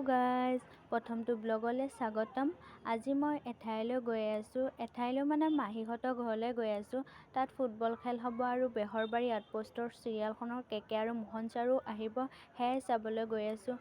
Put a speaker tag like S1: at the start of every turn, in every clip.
S1: Guys, প্ৰথমটো ব্লগলৈ স্বাগতম। আজি মই এঠাইলৈ গৈ আছোঁ। এঠাইলৈ মানে মাহীহঁতৰ ঘৰলৈ গৈ আছোঁ। তাত ফুটবল খেল হ'ব আৰু বেহৰবাৰী আউটপোষ্টৰ চিৰিয়েলখনৰ কেকে আৰু মোহন ছাৰো আহিব, সেয়াই চাবলৈ গৈ আছোঁ।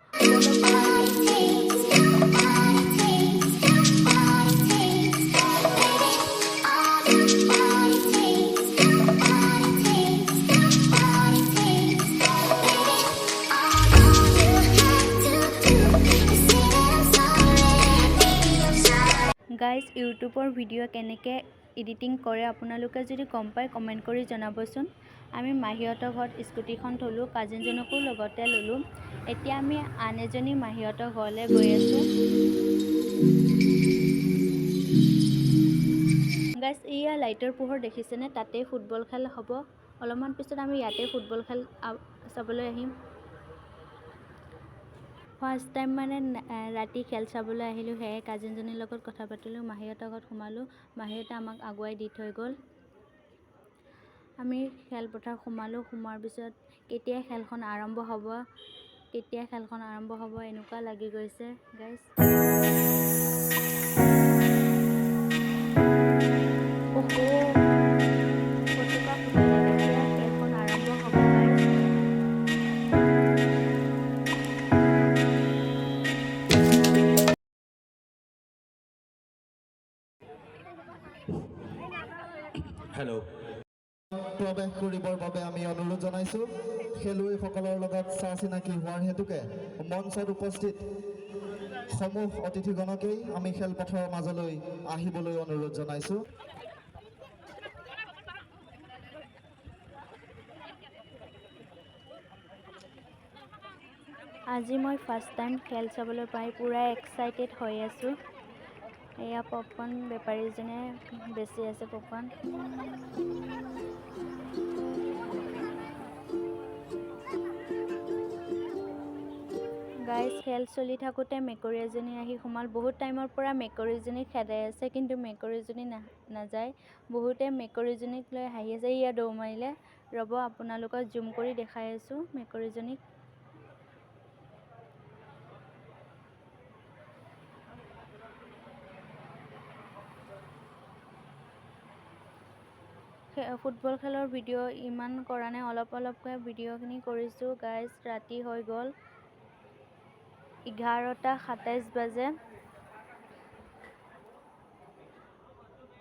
S1: গাইজ, ইউটিউবৰ ভিডিঅ' কেনেকৈ এডিটিং কৰে আপোনালোকে যদি গম পায় কমেণ্ট কৰি জনাবচোন। আমি মাহীহঁতৰ ঘৰত স্কুটিখন থলোঁ, কাজিনজনকো লগতে ল'লোঁ। এতিয়া আমি আন এজনী মাহীহঁতৰ ঘৰলৈ গৈ আছোঁ। গাইজ, এয়া লাইটৰ পোহৰ দেখিছেনে? তাতেই ফুটবল খেল হ'ব। অলপমান পিছত আমি ইয়াতে ফুটবল খেল চাবলৈ আহিম। ফাৰ্ষ্ট টাইম মানে ৰাতি খেল চাবলৈ আহিলোঁ, সেয়ে কাজিনজনীৰ লগত কথা পাতিলোঁ। মাহীহঁতৰ ঘৰত সোমালোঁ, মাহীহঁতে আমাক আগুৱাই দি থৈ গ'ল। আমি খেলপথাৰ সোমালোঁ। সোমোৱাৰ পিছত কেতিয়া খেলখন আৰম্ভ হ'ব এনেকুৱা লাগি গৈছে গাইজ।
S2: হেল্ল'। প্ৰৱেশ কৰিবৰ বাবে আমি অনুৰোধ জনাইছোঁ। খেলুৱৈসকলৰ লগত চা চিনাকি হোৱাৰ হেতুকে মঞ্চত উপস্থিত সমূহ অতিথিগণকেই আমি খেলপথাৰৰ মাজলৈ আহিবলৈ অনুৰোধ জনাইছোঁ।
S1: আজি মই ফাৰ্ষ্ট টাইম খেল চাবলৈ পাই পূৰা এক্সাইটেড হৈ আছোঁ। এয়া পপকৰ্ণ বেপাৰীজনে বেচি আছে পপকৰ্ণ। গাইজ, খেল চলি থাকোঁতে মেকুৰী এজনী আহি সোমাল। বহুত টাইমৰ পৰা মেকুৰীজনী খেদাই আছে, কিন্তু মেকুৰীজনী নাযায়। বহুতে মেকুৰীজনীক লৈ হাঁহি আছে। ইয়া দৌৰ মাৰিলে। ৰ'ব, আপোনালোকক জুম কৰি দেখাই আছোঁ মেকুৰীজনীক। ফুটবল খেলৰ ভিডিঅ' ইমান কৰা নাই, অলপকৈ ভিডিঅ'খিনি কৰিছোঁ। গাইজ, ৰাতি হৈ গ'ল, 11:27 বাজে।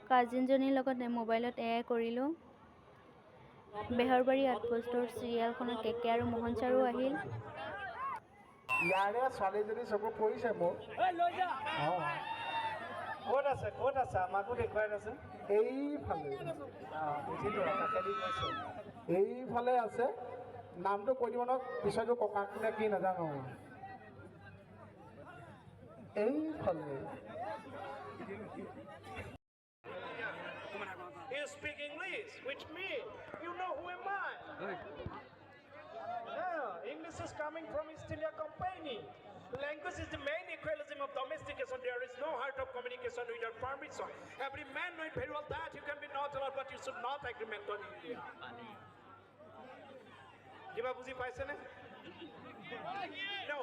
S1: কাজিনজনীৰ লগত মোবাইলত এয়াই কৰিলোঁ। বেহৰবাৰী আউটপোষ্টৰ চিৰিয়েলখনৰ কেকে আৰু মোহন ছাৰো আহিল।
S3: ইয়াৰে ছোৱালীজনী চকু পৰিছে মোৰ। ক'ত আছে আমাকো দেখুৱাই আছে। এইফালে আছে। নামটো কৈ দিব নহয়, পিছতো ককাক নে কি নাজানো। এইফালে
S4: You speak English with me. You know who am I? Yeah, English is coming from East India Company. Language is the main equalism of domestication. There is no heart of communication without permission. Every man knows very well that you can be neutral, but you should not agreement on India. Kiba buji paise ne? No.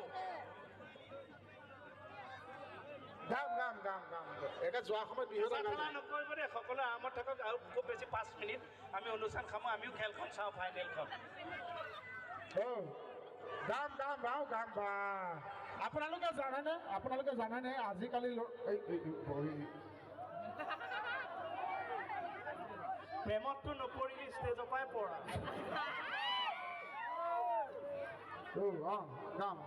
S3: গাম এটা যোৱা সময়ত বিহুত
S4: নকৰিব দেই, সকলোৱে আৰামত থাকক। আৰু খুব বেছি 5 মিনিট আমি অনুষ্ঠান খামো, আমিও খেলখন চাওঁ, ফাইনেলখন।
S3: গাম বা আপোনালোকে জানেনে আজিকালি
S4: প্ৰেমতটো নপৰি ষ্টেজৰ পৰাই পৰা।
S3: গাম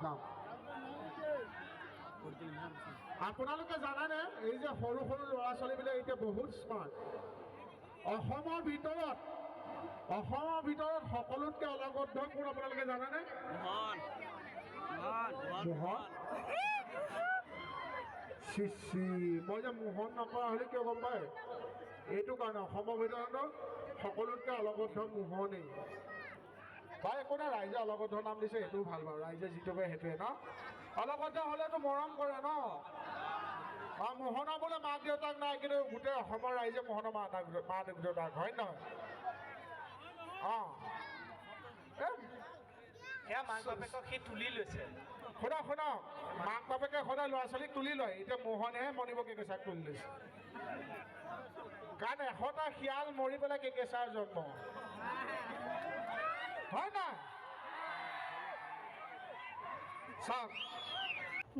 S3: আপোনালোকে জানেনে এই যে সৰু ল'ৰা ছোৱালীবিলাক এতিয়া বহুত স্মাৰ্ট। অসমৰ ভিতৰত সকলোতকৈ অলগদ্ধ কোন আপোনালোকে জানেনে? মই যে মোহন নকৰা হ'লে কিয় গম পায়? এইটো কাৰণে অসমৰ ভিতৰত সকলোতকৈ অলগদ্ধ মোহনেই। বা একো নাই, ৰাইজে অলগদ্ধ নাম দিছে, সেইটোও ভাল বাৰু। ৰাইজে যিটো কয় সেইটোৱে ন। অলগদ্ধ হ'লেতো মৰম কৰে ন। মোহনৰ বোলে মাক দেউতাক নাই, কিন্তু গোটেই অসমৰ ৰাইজে মোহনৰ মা দেউতাক হয় নহয়?
S4: সেয়া মাক বাপেকক সি তুলি লৈছে।
S3: শুনক শুনক মাক বাপেকে সদায় ল'ৰা ছোৱালীক তুলি লয় এতিয়া মোহনেহে মণিব কেকেচাক তুলি লৈছে কাৰণ 100টা শিয়াল মৰি পেলাই কেকেচাৰ জন্ম হয় নাই চাওক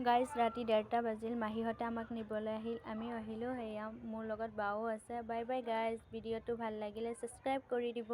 S1: গাইজ ৰাতি 1:30 বাজিল মাহীহঁতে আমাক নিবলৈ আহিল আমিও আহিলোঁ সেয়া মোৰ লগত বাও আছে বাই বাই গাইজ ভিডিঅ'টো ভাল লাগিলে ছাবস্ক্ৰাইব কৰি দিব